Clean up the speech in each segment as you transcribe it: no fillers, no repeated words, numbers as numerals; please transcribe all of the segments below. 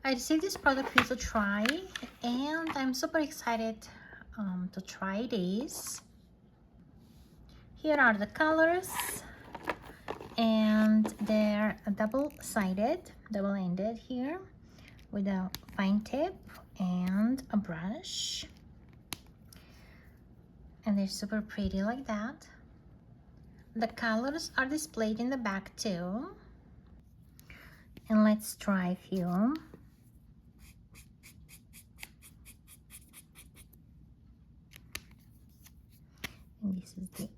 I received this product for you to try, and I'm super excited to try this. Here are the colors, and they're double-sided, double-ended here with a fine tip and a brush, and they're super pretty like that. The colors are displayed in the back too, and let's try a few. And this is it.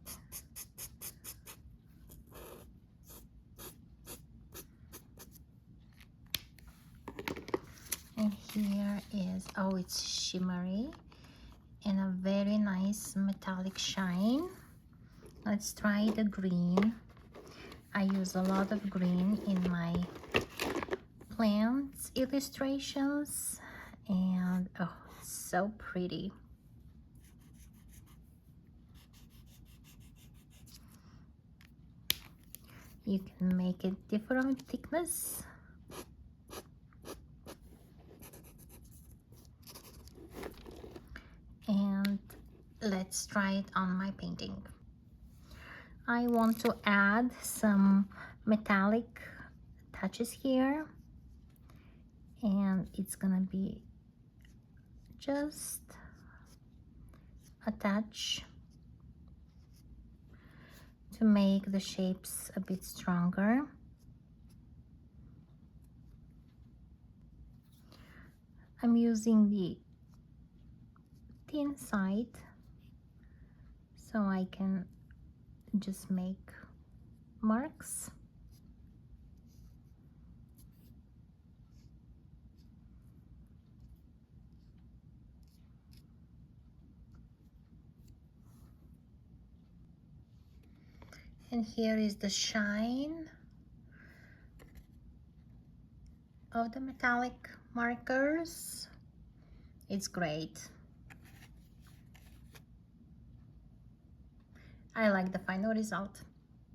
And here is, oh, it's shimmery and a very nice metallic shine. Let's try the green. I use a lot of green in my plants illustrations, and oh, it's so pretty. You can make it different thickness. And let's try it on my painting. I want to add some metallic touches here, and it's gonna be just a touch to make the shapes a bit stronger. I'm using the thin side so I can just make marks. And here is the shine of the metallic markers. It's great. I like the final result.